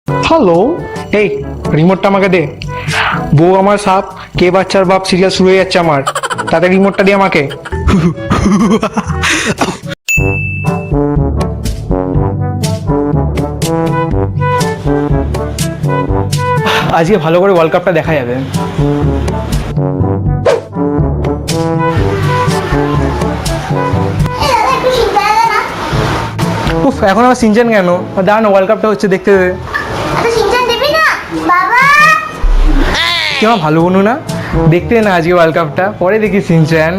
Hello, এই রিমোটটা আমাকে দে। বউ আমার সাপ, কে বাচ্চার বাপ সিরিয়াল শুরু হয়ে যাচ্ছে আমার। তাতে রিমোটটা দিয়ে আমাকে। আজকে ভালো করে ওয়ার্ল্ড কাপটা দেখা যাবে। উফ, এখন আমার সিনচান কেন? দাঁড়ান, ওয়ার্ল্ড কাপটা হচ্ছে, দেখতে দে। কি আমার ভালো বনু না? দেখতে না আজকে ওয়ার্ল্ড কাপটা, পরে দেখি সিনচান।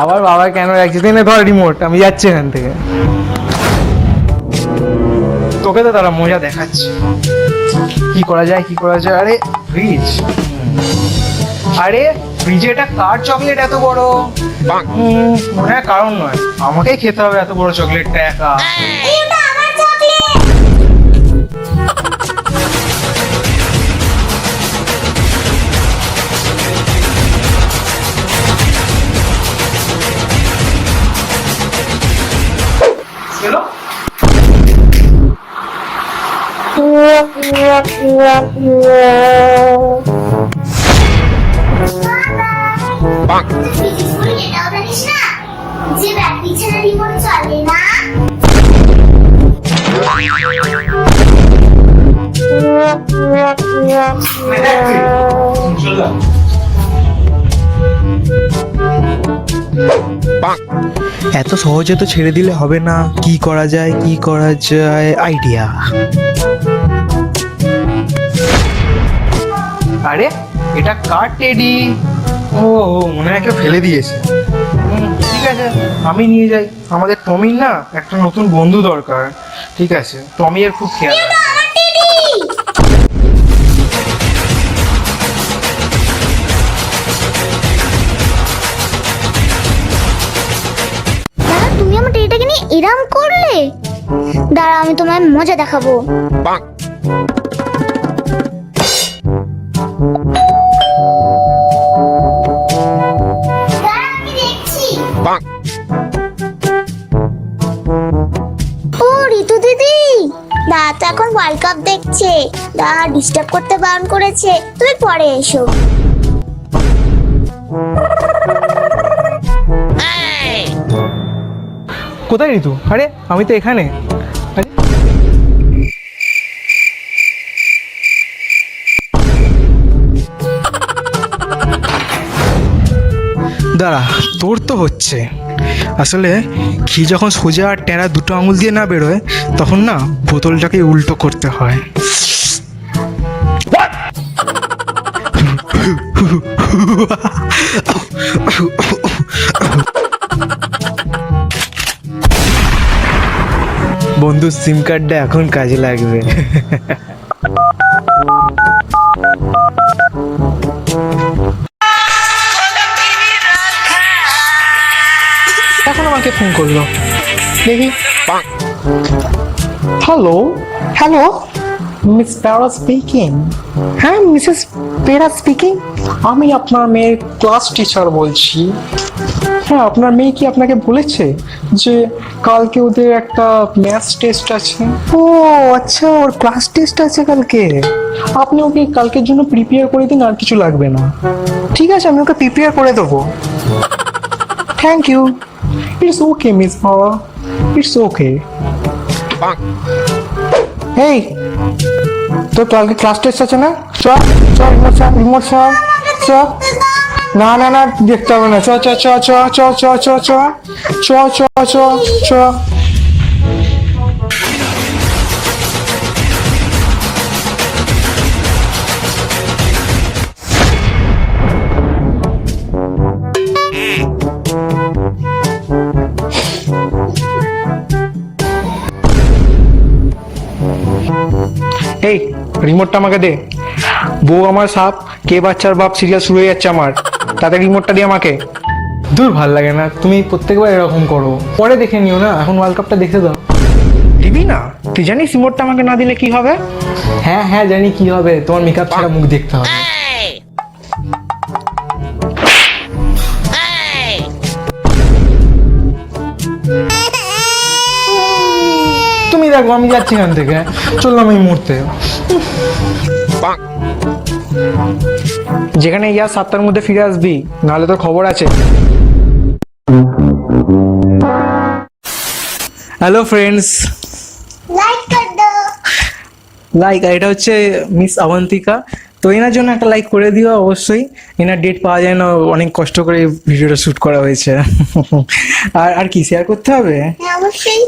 আবার বাবা কেন রাখছিস? না ধর রিমোট, আমি যাচ্ছি এখান থেকে। তোকে তো তারা মজা দেখাচ্ছে। কি করা যায়, কি করা যায়? আরে ফ্রিজ, আরে ফ্রিজে এটা কার চকলেট এত বড়? মনে হয় কারণ নয়, আমাকেই খেতে হবে এত বড় চকলেটটা একা। এত সহজে তো ছেড়ে দিলে হবে না। কি করা যায়, কি করা যায়? আইডিয়া। আরে এটা কার টেডি? ও মনে হয় কেউ ফেলে দিয়েছে। ঠিক আছে, আমি নিয়ে যাই। আমাদের টমির না একটা নতুন বন্ধু দরকার। ঠিক আছে, টমি এর খুব খেয়াল রাখবে। তুমি আমার টেডিটাকে নিয়ে এরম করলে? দাঁড়া, আমি তোমায় মজা দেখাবো। ও ঋতু দিদি, দাদা তো এখন ওয়ার্ল্ড কাপ দেখছে, দাদা ডিস্টার্ব করতে বারণ করেছে, তুমি পরে এসো। কোথায় ঋতু? আরে আমি তো এখানে। আরে দাঁড়া, তোর তো হচ্ছে। আসলে ঘি যখন সোজা আর টেরা দুটো আঙুল দিয়ে না বেরোয়, তখন না বোতলটাকে উল্টো করতে হয়। বন্ধু সিম কার্ডটা এখন কাজে লাগবে। এখন আমাকে ফোন করলো, দেখি। Hello hello, miss Pera speaking. হ্যাঁ, মিসেস পেরা স্পিকিং। আমি আপনার মেয়ের ক্লাস টিচার বলছি। হ্যাঁ, আপনার মেয়ে কি আপনাকে বলেছে যে কালকে ওদের একটা ম্যাথস টেস্ট আছে? ও আচ্ছা, ওর ক্লাস টেস্ট আছে কালকে। আপনি ওকে কালকের জন্য প্রিপেয়ার করে দিন, আর কিছু লাগবে না। ঠিক আছে, আমি ওকে প্রিপেয়ার করে দেবো। Thank you. It's okay miss পাওয়া, ইটস ওকে। এই তোর কালকে ক্লাস টেস্ট আছে না? চ চ, রিমোট চ, রিমোট চ চ। না না না, দেখতে হবে না। চ চ চ চ চ চ চ চ চ চ চ চ। এই রিমোটটা আমাকে দে। বউ আমার সাপ, কে বাচ্চার বাপ সিরিয়াল শুরু হয়ে যাচ্ছে আমার। তাতে রিমোটটা দিয়ে আমাকে। দূর, ভাল লাগে না, তুমি প্রত্যেকবার এরকম করো। পরে দেখে নিও না, এখন ওয়ার্ল্ড কাপটা দেখে দাও। দিবি না? তুই জানিস রিমোটটা আমাকে না দিলে কি হবে? হ্যাঁ হ্যাঁ জানি কি হবে, তোমার মেকআপ ছাড়া মুখ দেখতে হবে। তুমি দেখো আমি যাচ্ছি এখান থেকে, চললাম এই মুহূর্তে। যেখানে ইয়া 7টার মধ্যে ফিরে আসবি, নাহলে তোর খবর আছে। হ্যালো ফ্রেন্ডস, লাইক কর দো। লাইক, এটা হচ্ছে মিস অবন্তিকা। তো এনার জন্য একটা লাইক করে দিও অবশ্যই। এনার ডেট পাওয়া যায় না, অনেক কষ্ট করে এই ভিডিওটা শ্যুট করা হয়েছে। আর কি শেয়ার করতে হবে? হ্যাঁ অবশ্যই,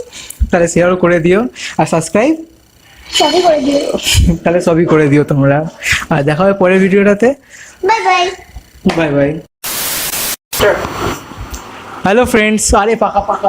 তাহলে শেয়ারও করে দিও, আর সাবস্ক্রাইব সবই করে দিও। তাহলে সবই করে দিও তোমরা। আর দেখা হবে পরের ভিডিওটাতে। Bye bye. Bye bye. Hello friends, আরে পাকা পাকা